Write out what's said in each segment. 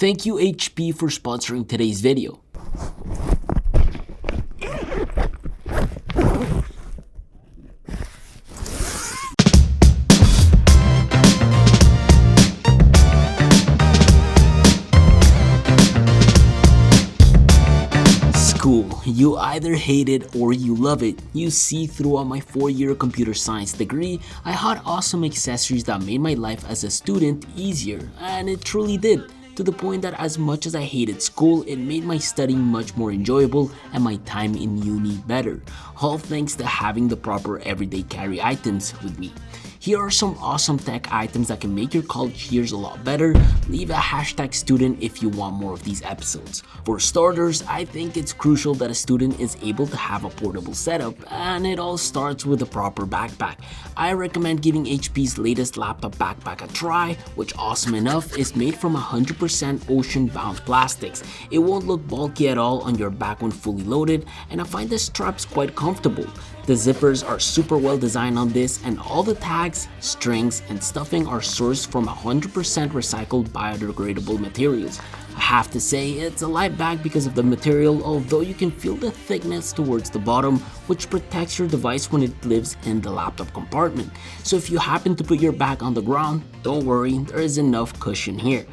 Thank you HP for sponsoring today's video. School. You either hate it or you love it. You see, throughout my 4-year computer science degree, I had awesome accessories that made my life as a student easier, and it truly did. To the point that as much as I hated school, it made my studying much more enjoyable and my time in uni better, all thanks to having the proper everyday carry items with me. Here are some awesome tech items that can make your college years a lot better. Leave a hashtag student if you want more of these episodes. For starters, I think it's crucial that a student is able to have a portable setup, and it all starts with a proper backpack. I recommend giving HP's latest laptop backpack a try, which awesome enough is made from 100% ocean-bound plastics. It won't look bulky at all on your back when fully loaded, and I find the straps quite comfortable. The zippers are super well designed on this, and all the tags, strings, and stuffing are sourced from 100% recycled biodegradable materials. I have to say, it's a light bag because of the material, although you can feel the thickness towards the bottom, which protects your device when it lives in the laptop compartment. So if you happen to put your bag on the ground, don't worry, there is enough cushion here.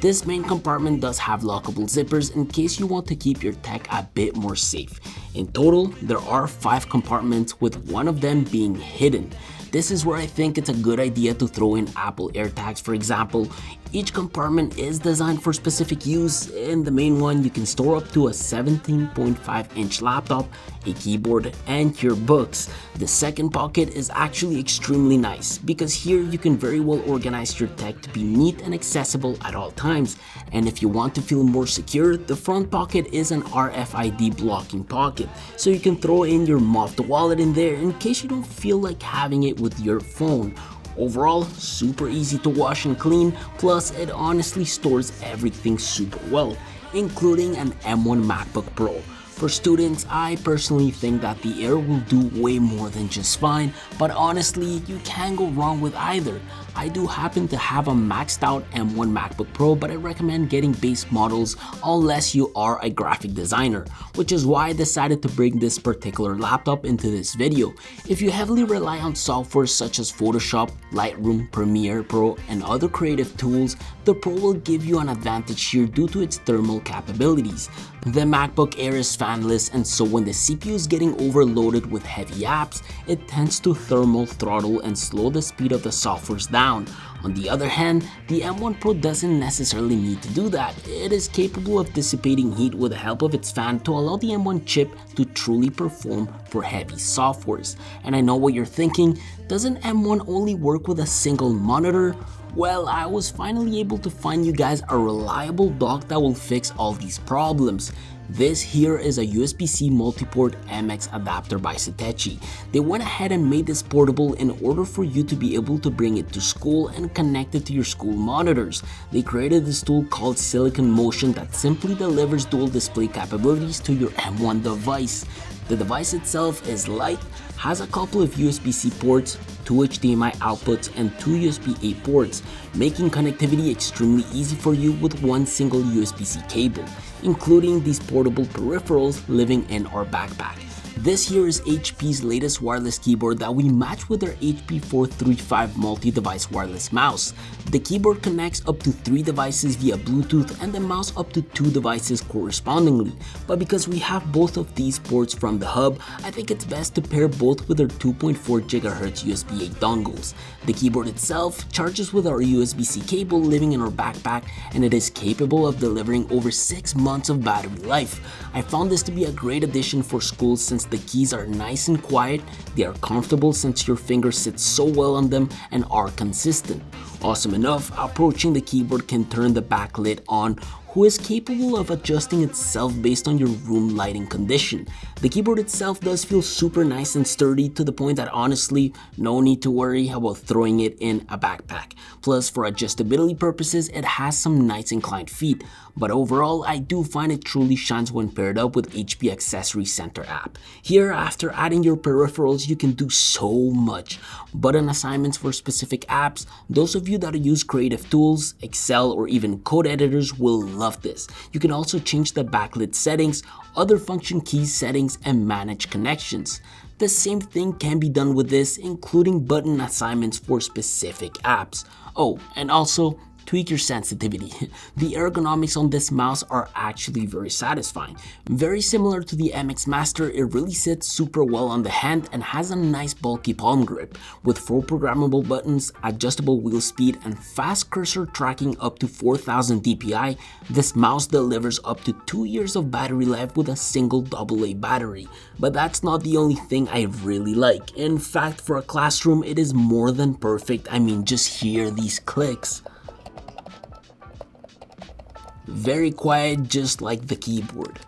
This main compartment does have lockable zippers in case you want to keep your tech a bit more safe. In total, there are 5 compartments, with one of them being hidden. This is where I think it's a good idea to throw in Apple Airtags, for example. Each compartment is designed for specific use. In the main one, you can store up to a 17.5-inch laptop, a keyboard, and your books. The second pocket is actually extremely nice because here you can very well organize your tech to be neat and accessible at all times. And if you want to feel more secure, the front pocket is an RFID blocking pocket, so you can throw in your mopped wallet in there in case you don't feel like having it with your phone. Overall, super easy to wash and clean, plus it honestly stores everything super well, including an M1 MacBook Pro. For students, I personally think that the Air will do way more than just fine, but honestly, you can't go wrong with either. I do happen to have a maxed out M1 MacBook Pro, but I recommend getting base models unless you are a graphic designer, which is why I decided to bring this particular laptop into this video. If you heavily rely on software such as Photoshop, Lightroom, Premiere Pro, and other creative tools, the Pro will give you an advantage here due to its thermal capabilities. The MacBook Air is fanless, and so when the CPU is getting overloaded with heavy apps, it tends to thermal throttle and slow the speed of the softwares down. On the other hand, the M1 Pro doesn't necessarily need to do that. It is capable of dissipating heat with the help of its fan to allow the M1 chip to truly perform for heavy softwares. And I know what you're thinking, doesn't M1 only work with a single monitor? Well, I was finally able to find you guys a reliable dock that will fix all these problems. This here is a USB-C multi-port MX adapter by Satechi. They went ahead and made this portable in order for you to be able to bring it to school and connect it to your school monitors. They created this tool called Silicon Motion that simply delivers dual display capabilities to your M1 device. The device itself is light, has a couple of USB-C ports, 2 HDMI outputs, and 2 USB-A ports, making connectivity extremely easy for you with one single USB-C cable, including these portable peripherals living in our backpack. This here is HP's latest wireless keyboard that we match with our HP 435 multi-device wireless mouse. The keyboard connects up to 3 devices via Bluetooth and the mouse up to 2 devices correspondingly, but because we have both of these ports from the hub, I think it's best to pair both with our 2.4 GHz USB-A dongles. The keyboard itself charges with our USB-C cable living in our backpack, and it is capable of delivering over 6 months of battery life. I found this to be a great addition for school since the keys are nice and quiet, they are comfortable since your finger sits so well on them, and are consistent. Awesome enough, approaching the keyboard can turn the backlit on, who is capable of adjusting itself based on your room lighting condition. The keyboard itself does feel super nice and sturdy to the point that honestly, no need to worry about throwing it in a backpack. Plus, for adjustability purposes, it has some nice inclined feet. But overall, I do find it truly shines when paired up with HP Accessories Center app. Here, after adding your peripherals, you can do so much. Button assignments for specific apps, those of you that use creative tools, Excel, or even code editors will love this. You can also change the backlit settings, other function keys settings, and manage connections. The same thing can be done with this, including button assignments for specific apps. Oh, and also, tweak your sensitivity. The ergonomics on this mouse are actually very satisfying. Very similar to the MX Master, it really sits super well on the hand and has a nice bulky palm grip. With 4 programmable buttons, adjustable wheel speed, and fast cursor tracking up to 4000 dpi, this mouse delivers up to 2 years of battery life with a single AA battery. But that's not the only thing I really like. In fact, for a classroom, it is more than perfect. I mean, just hear these clicks. Very quiet, just like the keyboard.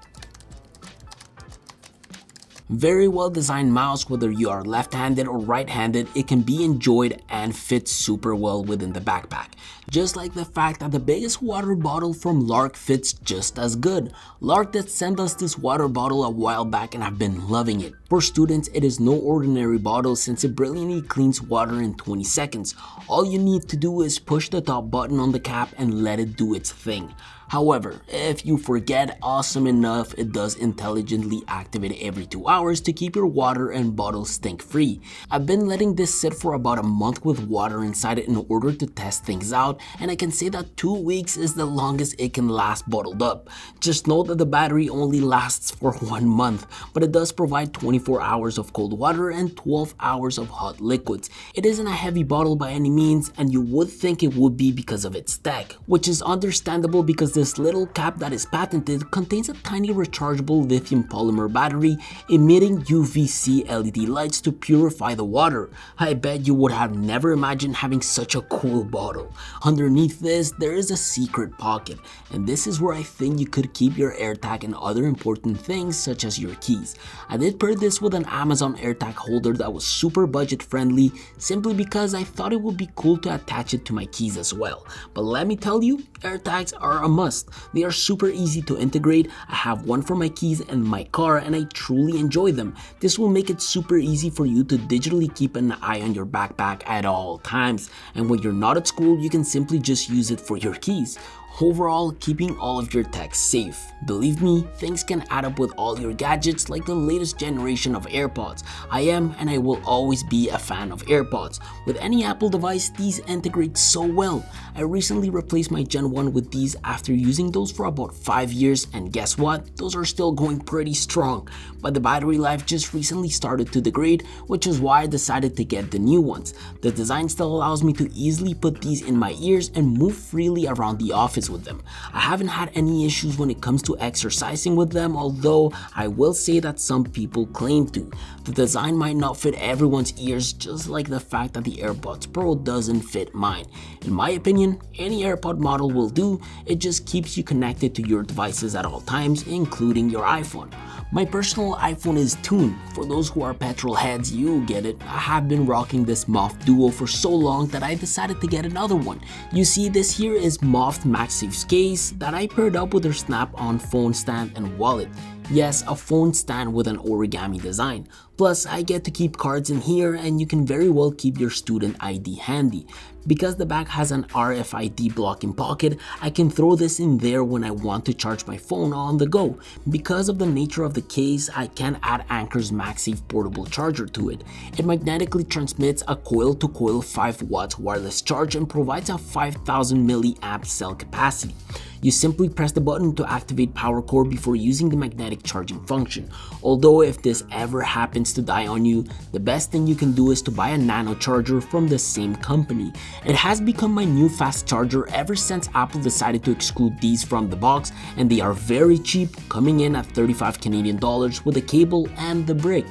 Very well designed mouse, whether you are left-handed or right-handed, it can be enjoyed and fits super well within the backpack. Just like the fact that the biggest water bottle from LarQ fits just as good. LarQ did send us this water bottle a while back and I've been loving it. For students, it is no ordinary bottle since it brilliantly cleans water in 20 seconds. All you need to do is push the top button on the cap and let it do its thing. However, if you forget awesome enough, it does intelligently activate every 2 hours to keep your water and bottle stink free. I've been letting this sit for about a month with water inside it in order to test things out, and I can say that 2 weeks is the longest it can last bottled up. Just note that the battery only lasts for 1 month, but it does provide 24 hours of cold water and 12 hours of hot liquids. It isn't a heavy bottle by any means, and you would think it would be because of its tech, which is understandable because this little cap that is patented contains a tiny rechargeable lithium polymer battery emitting UVC LED lights to purify the water. I bet you would have never imagined having such a cool bottle. Underneath this, there is a secret pocket, and this is where I think you could keep your Airtag and other important things such as your keys. I did pair this with an Amazon Airtag holder that was super budget friendly simply because I thought it would be cool to attach it to my keys as well. But let me tell you, Airtags are a must. They are super easy to integrate. I have one for my keys and my car and I truly enjoy them. This will make it super easy for you to digitally keep an eye on your backpack at all times. And when you're not at school, you can simply just use it for your keys. Overall, keeping all of your tech safe. Believe me, things can add up with all your gadgets like the latest generation of Airpods. I am and I will always be a fan of Airpods. With any Apple device, these integrate so well. I recently replaced my Gen 1 with these after using those for about 5 years, and guess what? Those are still going pretty strong. But the battery life just recently started to degrade, which is why I decided to get the new ones. The design still allows me to easily put these in my ears and move freely around the office with them. I haven't had any issues when it comes to exercising with them, although I will say that some people claim to. The design might not fit everyone's ears, just like the fact that the Airpods Pro doesn't fit mine. In my opinion, any AirPod model will do. It just keeps you connected to your devices at all times, including your iPhone. My personal iPhone is tuned. For those who are petrol heads, you get it. I have been rocking this Moth Duo for so long that I decided to get another one. You see, this here is Moth MagSafe's case that I paired up with their snap-on phone stand and wallet. Yes, a phone stand with an origami design. Plus, I get to keep cards in here and you can very well keep your student ID handy. Because the back has an RFID blocking pocket, I can throw this in there when I want to charge my phone on the go. Because of the nature of the case, I can add Anker's MagSafe portable charger to it. It magnetically transmits a coil-to-coil 5 watts wireless charge and provides a 5000 milliamp cell capacity. You simply press the button to activate power cord before using the magnetic charging function. Although if this ever happens to die on you, the best thing you can do is to buy a nano charger from the same company. It has become my new fast charger ever since Apple decided to exclude these from the box, and they are very cheap, coming in at 35 Canadian dollars with a cable and the brick.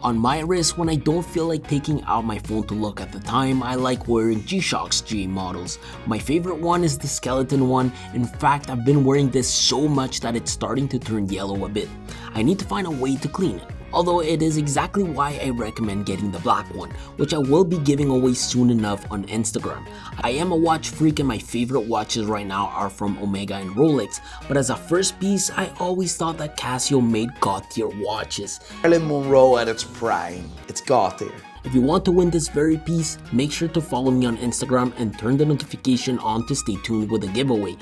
On my wrist, when I don't feel like taking out my phone to look at the time, I like wearing G-Shock's GA models. My favorite one is the skeleton one. In fact, I've been wearing this so much that it's starting to turn yellow a bit. I need to find a way to clean it. Although it is exactly why I recommend getting the black one, which I will be giving away soon enough on Instagram. I am a watch freak and my favorite watches right now are from Omega and Rolex, but as a first piece, I always thought that Casio made god tier watches. Marilyn Monroe at its prime, it's god tier. If you want to win this very piece, make sure to follow me on Instagram and turn the notification on to stay tuned with the giveaway.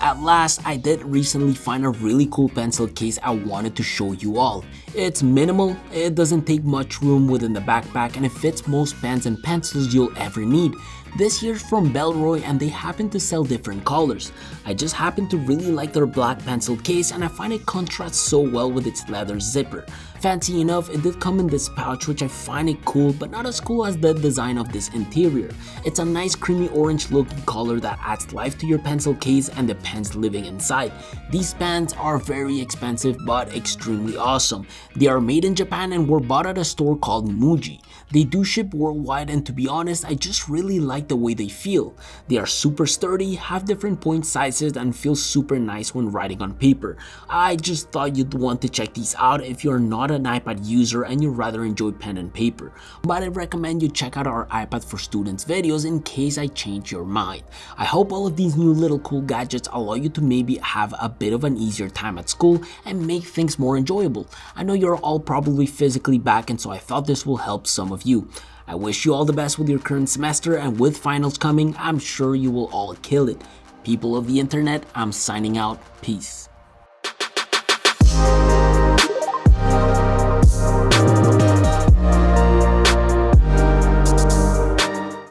At last, I did recently find a really cool pencil case I wanted to show you all. It's minimal, it doesn't take much room within the backpack, and it fits most pens and pencils you'll ever need. This here's from Bellroy and they happen to sell different colors. I just happen to really like their black pencil case and I find it contrasts so well with its leather zipper. Fancy enough, it did come in this pouch which I find it cool, but not as cool as the design of this interior. It's a nice creamy orange looking color that adds life to your pencil case and the pens living inside. These pens are very expensive but extremely awesome. They are made in Japan and were bought at a store called Muji. They do ship worldwide and to be honest, I just really like the way they feel. They are super sturdy, have different point sizes and feel super nice when writing on paper. I just thought you'd want to check these out if you're not an iPad user and you rather enjoy pen and paper. But I recommend you check out our iPad for Students videos in case I change your mind. I hope all of these new little cool gadgets allow you to maybe have a bit of an easier time at school and make things more enjoyable. I know you're all probably physically back and so I thought this will help some of you. I wish you all the best with your current semester and with finals coming, I'm sure you will all kill it. People of the internet, I'm signing out. Peace.